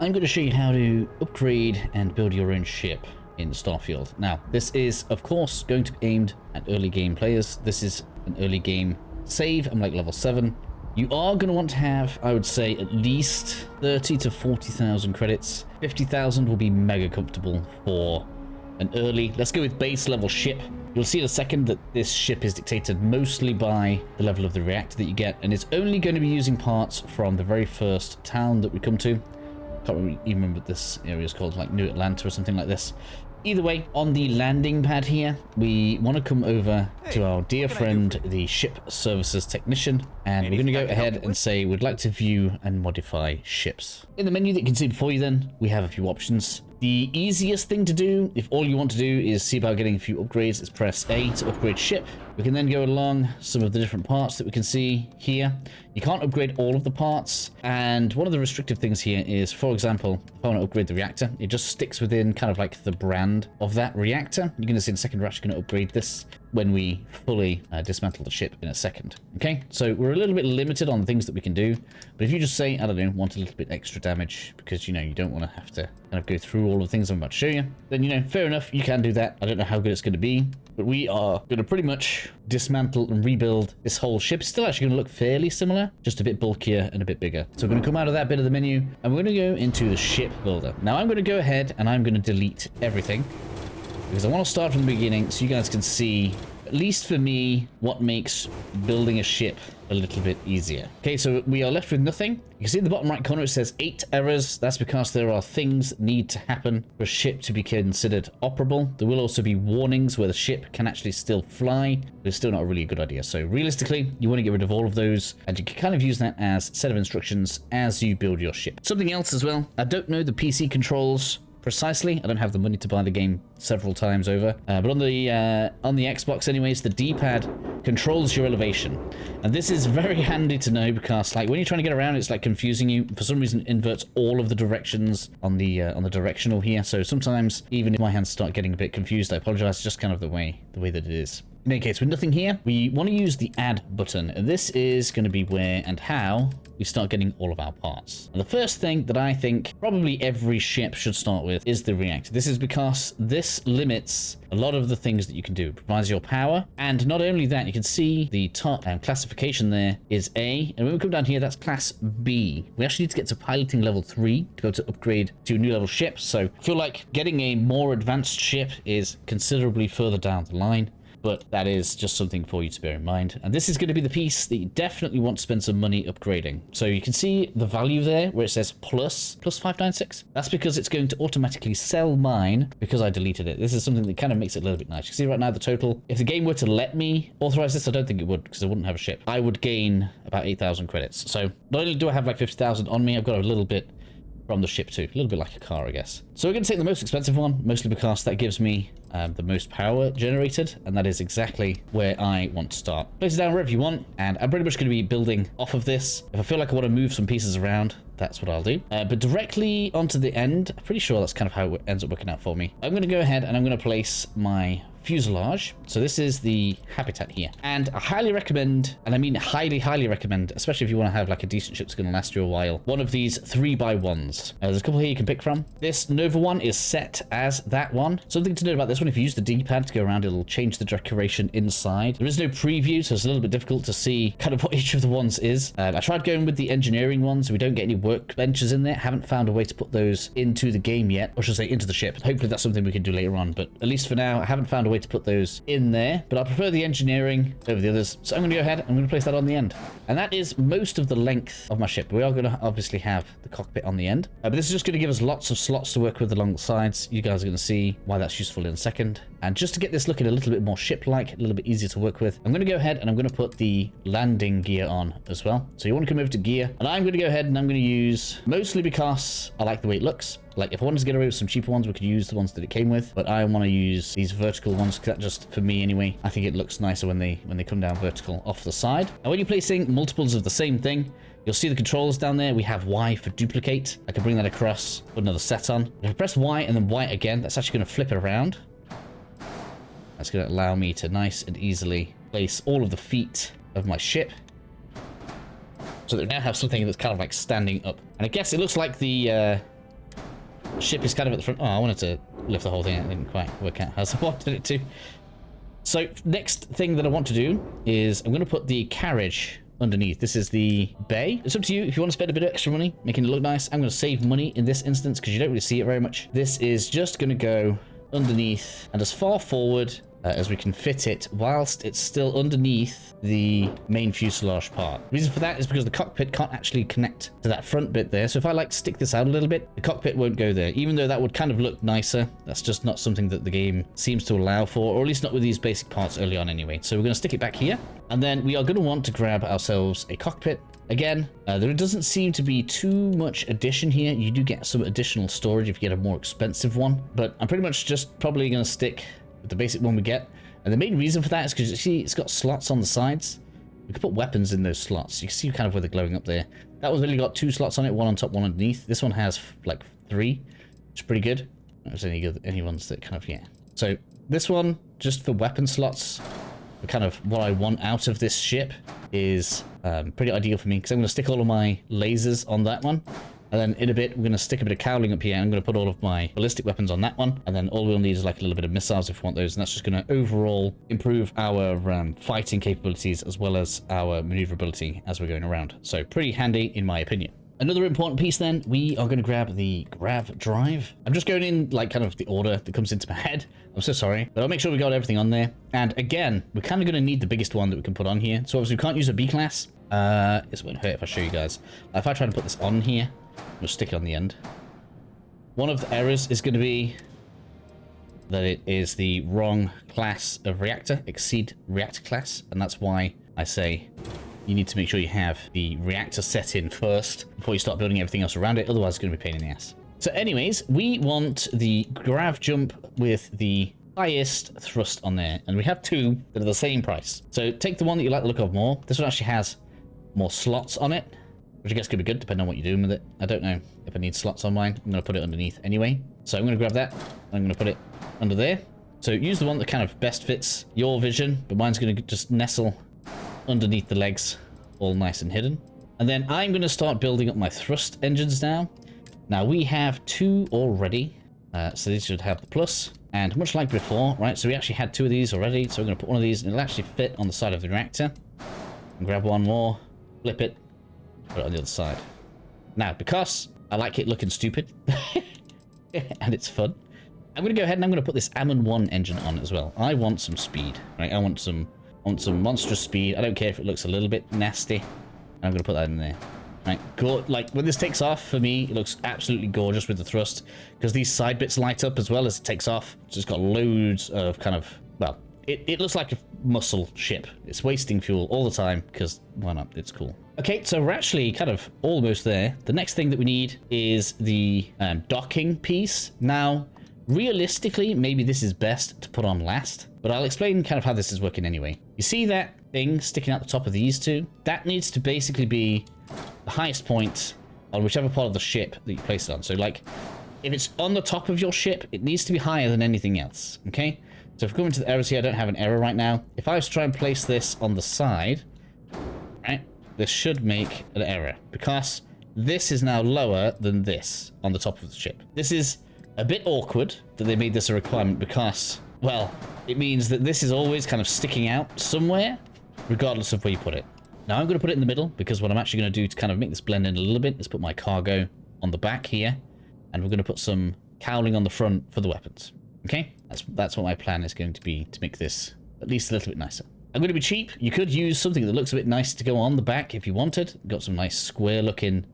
I'm going to show you how to upgrade and build your own ship in Starfield. Now, this is, of course, going to be aimed at early game players. This is an early game save. I'm like level 7. You are going to want to have, I would say, at least 30 to 40,000 credits. 50,000 will be mega comfortable for an early, let's go with base level ship. You'll see in a second that this ship is dictated mostly by the level of the reactor that you get, and it's only going to be using parts from the very first town that we come to. Can't even remember what this area is called, like New Atlanta or something like this. Either way, on the landing pad here, we want to come over to our dear friend, the ship services technician, and we're going to go ahead and say we'd like to view and modify ships. In the menu that you can see before you then, we have a few options. The easiest thing to do, if all you want to do is see about getting a few upgrades, is press A to upgrade ship. We can then go along some of the different parts that we can see here. You can't upgrade all of the parts, and one of the restrictive things here is, for example, if I want to upgrade the reactor, it just sticks within kind of like the brand of that reactor. You're going to see in a second we're actually going to upgrade this when we fully dismantle the ship in a second. Okay, so we're a little bit limited on things that we can do, but if you just say, I don't know, want a little bit extra damage because, you know, you don't want to have to kind of go through all the things I'm about to show you, then, you know, fair enough, you can do that. I don't know how good it's going to be, but we are going to pretty much dismantle and rebuild this whole ship. It's still actually going to look fairly similar, just a bit bulkier and a bit bigger. So we're going to come out of that bit of the menu, and we're going to go into the ship builder. Now I'm going to go ahead and I'm going to delete everything, because I want to start from the beginning so you guys can see, at least for me, what makes building a ship a little bit easier. Okay, so we are left with nothing. You can see in the bottom right corner it says 8 errors. That's because there are things that need to happen for a ship to be considered operable. There will also be warnings where the ship can actually still fly, but it's still not really a good idea. So realistically, you want to get rid of all of those, and you can kind of use that as a set of instructions as you build your ship. Something else as well, I don't know the PC controls precisely. I don't have the money to buy the game several times over, but on the Xbox anyways, the D-pad controls your elevation, and this is very handy to know because, like, when you're trying to get around, it's like confusing you. For some reason, it inverts all of the directions on the directional here. So sometimes, even if my hands start getting a bit confused, I apologize. It's just kind of the way that it is. In any case, with nothing here, we want to use the add button, and this is going to be where and how we start getting all of our parts. And the first thing that I think probably every ship should start with is the reactor. This is because this limits a lot of the things that you can do. It provides your power, and not only that, you can see the top classification there is A, and when we come down here, that's class B. We actually need to get to piloting level 3 to be able to upgrade to a new level ship, so I feel like getting a more advanced ship is considerably further down the line. But that is just something for you to bear in mind. And this is going to be the piece that you definitely want to spend some money upgrading. So you can see the value there where it says plus 596. That's because it's going to automatically sell mine because I deleted it. This is something that kind of makes it a little bit nice. You can see right now the total. If the game were to let me authorize this, I don't think it would, because I wouldn't have a ship. I would gain about 8,000 credits. So not only do I have like 50,000 on me, I've got a little bit from the ship too. A little bit like a car, I guess. So we're going to take the most expensive one, mostly because that gives me the most power generated, and that is exactly where I want to start. Place it down wherever you want, and I'm pretty much going to be building off of this. If I feel like I want to move some pieces around, that's what I'll do. But directly onto the end, I'm pretty sure that's kind of how it ends up working out for me. I'm going to go ahead and I'm going to place my fuselage. So this is the habitat here, and I highly recommend, and I mean highly recommend, especially if you want to have like a decent ship that's going to last you a while, one of these 3x1s. There's a couple here you can pick from. This Nova one is set as that one. Something to note about this one, if you use the D-pad to go around, it'll change the decoration inside. There is no preview, so it's a little bit difficult to see kind of what each of the ones is. I tried going with the engineering ones. We don't get any workbenches in there. Haven't found a way to put those into the game yet, or should I say into the ship. Hopefully that's something we can do later on, but at least for now, I haven't found a way to put those in there, but I prefer the engineering over the others. So I'm going to go ahead and I'm going to place that on the end. And that is most of the length of my ship. We are going to obviously have the cockpit on the end, but this is just going to give us lots of slots to work with along the sides. You guys are going to see why that's useful in a second. And just to get this looking a little bit more ship-like, a little bit easier to work with, I'm going to go ahead and I'm going to put the landing gear on as well. So you want to come over to gear, and I'm going to go ahead and I'm going to use, mostly because I like the way it looks. Like, if I wanted to get away with some cheaper ones, we could use the ones that it came with, but I want to use these vertical ones, because that just, for me anyway, I think it looks nicer when they come down vertical off the side. And when you're placing multiples of the same thing, you'll see the controls down there. We have Y for duplicate. I can bring that across, put another set on. If I press Y and then Y again, that's actually going to flip it around. That's going to allow me to nice and easily place all of the feet of my ship, so that we now have something that's kind of like standing up. And I guess it looks like the Ship is kind of at the front. Oh, I wanted to lift the whole thing. It didn't quite work out as I wanted it to. So next thing that I want to do is I'm going to put the carriage underneath. This is the bay. It's up to you if you want to spend a bit of extra money, making it look nice. I'm going to save money in this instance because you don't really see it very much. This is just going to go underneath and as far forward as we can fit it whilst it's still underneath the main fuselage part. The reason for that is because the cockpit can't actually connect to that front bit there. So if I like stick this out a little bit, the cockpit won't go there, even though that would kind of look nicer. That's just not something that the game seems to allow for, or at least not with these basic parts early on anyway. So we're going to stick it back here, and then we are going to want to grab ourselves a cockpit. Again, there doesn't seem to be too much addition here. You do get some additional storage if you get a more expensive one, but I'm pretty much just probably going to stick with the basic one we get. And the main reason for that is because you see it's got slots on the sides. We can put weapons in those slots. You can see kind of where they're glowing up there. That one's only got 2 slots on it, one on top, one underneath. This one has like 3, which is pretty good. There's any ones that kind of, yeah. So this one, just for weapon slots, for kind of what I want out of this ship, is pretty ideal for me because I'm going to stick all of my lasers on that one. And then in a bit, we're going to stick a bit of cowling up here. I'm going to put all of my ballistic weapons on that one. And then all we'll need is like a little bit of missiles if we want those. And that's just going to overall improve our fighting capabilities as well as our maneuverability as we're going around. So pretty handy in my opinion. Another important piece then, we are going to grab the grav drive. I'm just going in like kind of the order that comes into my head. I'm so sorry, but I'll make sure we got everything on there. And again, we're kind of going to need the biggest one that we can put on here. So obviously we can't use a B class. It won't hurt if I show you guys. If I try to put this on here, we'll stick it on the end. One of the errors is going to be that it is the wrong class of reactor, exceed reactor class, and that's why I say you need to make sure you have the reactor set in first before you start building everything else around it, otherwise it's going to be a pain in the ass. So anyways, we want the grav jump with the highest thrust on there, and we have 2 that are the same price. So take the one that you like the look of more. This one actually has more slots on it, which I guess could be good depending on what you're doing with it. I don't know if I need slots on mine. I'm going to put it underneath anyway. So I'm going to grab that. I'm going to put it under there. So use the one that kind of best fits your vision, but mine's going to just nestle underneath the legs, all nice and hidden. And then I'm going to start building up my thrust engines now. Now we have 2 already, so these should have the plus. And much like before, right, so we actually had 2 of these already, so we're going to put one of these and it'll actually fit on the side of the reactor. And grab one more, flip it, put it on the other side. Now, because I like it looking stupid, and it's fun, I'm going to go ahead and I'm going to put this Ammon 1 engine on as well. I want some speed, right? I want some monstrous speed. I don't care if it looks a little bit nasty. I'm going to put that in there. Right, like when this takes off, for me, it looks absolutely gorgeous with the thrust, because these side bits light up as well as it takes off. So it's got loads of kind of, well, it looks like a muscle ship. It's wasting fuel all the time, because why not? It's cool. Okay, so we're actually kind of almost there. The next thing that we need is the docking piece. Now, realistically, maybe this is best to put on last, but I'll explain kind of how this is working anyway. You see that thing sticking out the top of these 2? That needs to basically be the highest point on whichever part of the ship that you place it on. So like, if it's on the top of your ship, it needs to be higher than anything else, okay? So if we go into the errors here, I don't have an error right now. If I was to try and place this on the side, right, this should make an error because this is now lower than this on the top of the ship. This is a bit awkward that they made this a requirement because, well, it means that this is always kind of sticking out somewhere, regardless of where you put it. Now I'm going to put it in the middle because what I'm actually going to do to kind of make this blend in a little bit is put my cargo on the back here, and we're going to put some cowling on the front for the weapons. Okay, that's what my plan is going to be to make this at least a little bit nicer. I'm going to be cheap. You could use something that looks a bit nice to go on the back if you wanted. Got some nice square looking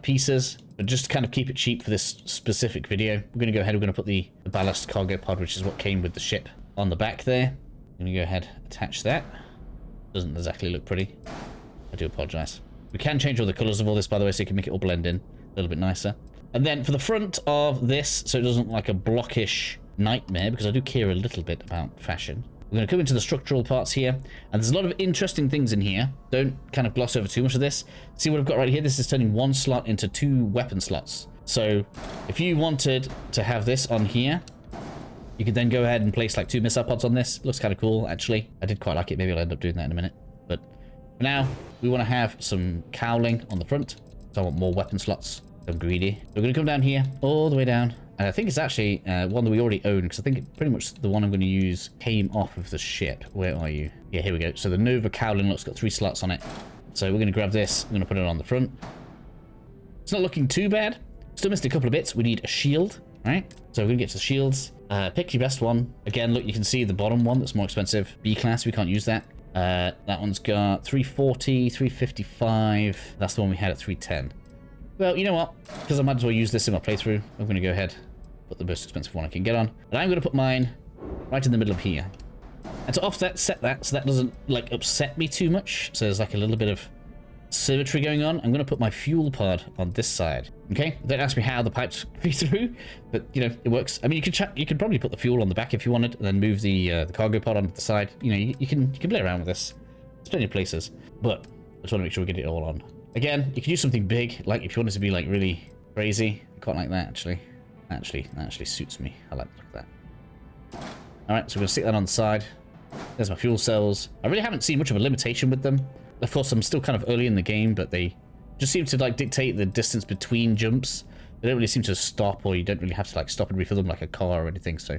pieces, but just to kind of keep it cheap for this specific video, we're going to go ahead, we're going to put the ballast cargo pod, which is what came with the ship, on the back there. I'm going to go ahead, attach that. Doesn't exactly look pretty. I do apologize. We can change all the colors of all this, by the way, so you can make it all blend in a little bit nicer. And then for the front of this, so it doesn't look like a blockish nightmare, because I do care a little bit about fashion, we're going to come into the structural parts here, and there's a lot of interesting things in here. Don't kind of gloss over too much of this. See what I've got right here? This is turning 1 slot into 2 weapon slots. So if you wanted to have this on here, you could then go ahead and place like 2 missile pods on this. Looks kind of cool, actually. I did quite like it. Maybe I'll end up doing that in a minute. But for now, we want to have some cowling on the front. So I want more weapon slots. I'm greedy. We're going to come down here, all the way down, And I think it's actually one that we already own, because I think pretty much the one I'm going to use came off of the ship. Where are you? Yeah, here we go. So the Nova Cowling looks got 3 slots on it. So we're going to grab this. I'm going to put it on the front. It's not looking too bad. Still missed a couple of bits. We need a shield, right? So we're going to get to the shields. Pick your best one. Again, look, you can see the bottom one that's more expensive. B class, we can't use that. That one's got 340, 355. That's the one we had at 310. Well, you know what? Because I might as well use this in my playthrough, I'm going to go ahead, put the most expensive one I can get on. And I'm going to put mine right in the middle of here. And to offset, set that so that doesn't, like, upset me too much. So there's, like, a little bit of symmetry going on. I'm going to put my fuel pod on this side. Okay? Don't ask me how the pipes feed through, but, you know, it works. I mean, you could probably put the fuel on the back if you wanted, and then move the cargo pod onto the side. You know, you can play around with this. There's plenty of places. But I just want to make sure we get it all on. Again, you can use something big, like if you want it to be like really crazy. I quite like that actually. That actually suits me. I like the look of that. Alright, so we're gonna stick that on the side. There's my fuel cells. I really haven't seen much of a limitation with them. Of course, I'm still kind of early in the game, but they just seem to like dictate the distance between jumps. They don't really seem to stop, or you don't really have to like stop and refill them like a car or anything, so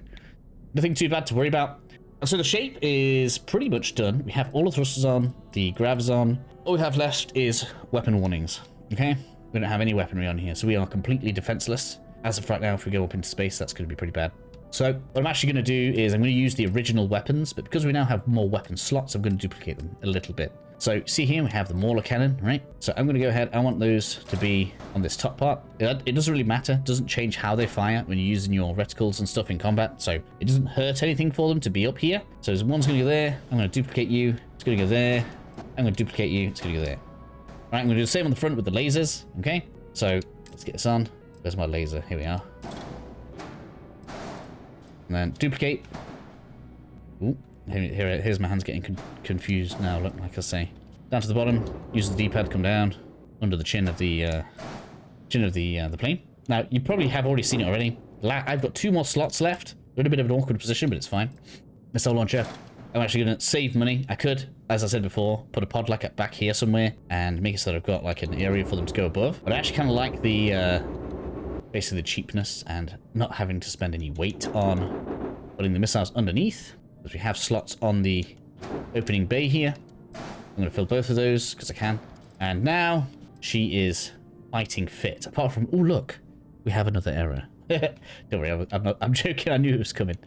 nothing too bad to worry about. And so the shape is pretty much done. We have all the thrusters on, the gravs on. All we have left is weapon warnings, okay? We don't have any weaponry on here, so we are completely defenseless. As of right now, if we go up into space, that's going to be pretty bad. So what I'm actually going to do is I'm going to use the original weapons, but because we now have more weapon slots, I'm going to duplicate them a little bit. So see here, we have the Mauler cannon, right? So I'm going to go ahead. I want those to be on this top part. It doesn't really matter. It doesn't change how they fire when you're using your reticles and stuff in combat. So it doesn't hurt anything for them to be up here. So one's going to go there. I'm going to duplicate you. It's going to go there. I'm going to duplicate you. It's going to go there. All right, I'm going to do the same on the front with the lasers. Okay, so let's get this on. Where's my laser? Here we are. And then duplicate. Ooh, here's my hands getting confused now. Look, like I say, down to the bottom. Use the D-pad. Come down under the chin of the plane. Now you probably have already seen it already. I've got 2 more slots left. We're in a bit of an awkward position, but it's fine. Missile launcher. I'm actually going to save money. I could, as I said before, put a pod like back here somewhere and make it so that I've got like an area for them to go above. But I actually kind of like the basically the cheapness and not having to spend any weight on putting the missiles underneath, because we have slots on the opening bay here. I'm going to fill both of those because I can. And now she is fighting fit. Apart from, oh look, we have another error. Don't worry, I'm joking. I knew it was coming.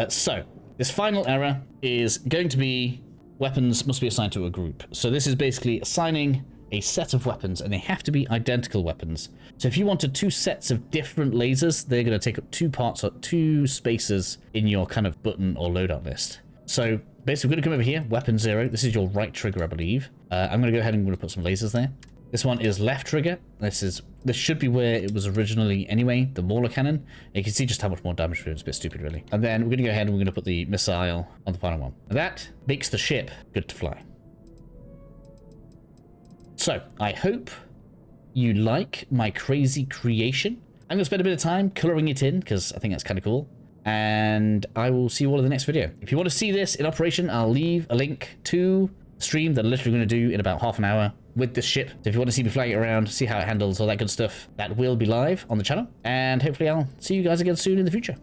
So this final error is going to be weapons must be assigned to a group. So this is basically assigning a set of weapons, and they have to be identical weapons. So if you wanted 2 sets of different lasers, they're going to take up 2 parts or 2 spaces in your kind of button or loadout list. So basically, we're going to come over here, weapon 0. This is your right trigger, I believe. I'm going to go ahead and I'm going to put some lasers there. This one is left trigger. This should be where it was originally anyway, the Mauler cannon. You can see just how much more damage we do. It's a bit stupid, really. And then we're going to go ahead and we're going to put the missile on the final one. And that makes the ship good to fly. So, I hope you like my crazy creation. I'm going to spend a bit of time coloring it in, because I think that's kind of cool. And I will see you all in the next video. If you want to see this in operation, I'll leave a link to the stream that I'm literally going to do in about half an hour with this ship. So if you want to see me flying it around, see how it handles, all that good stuff, that will be live on the channel. And hopefully I'll see you guys again soon in the future.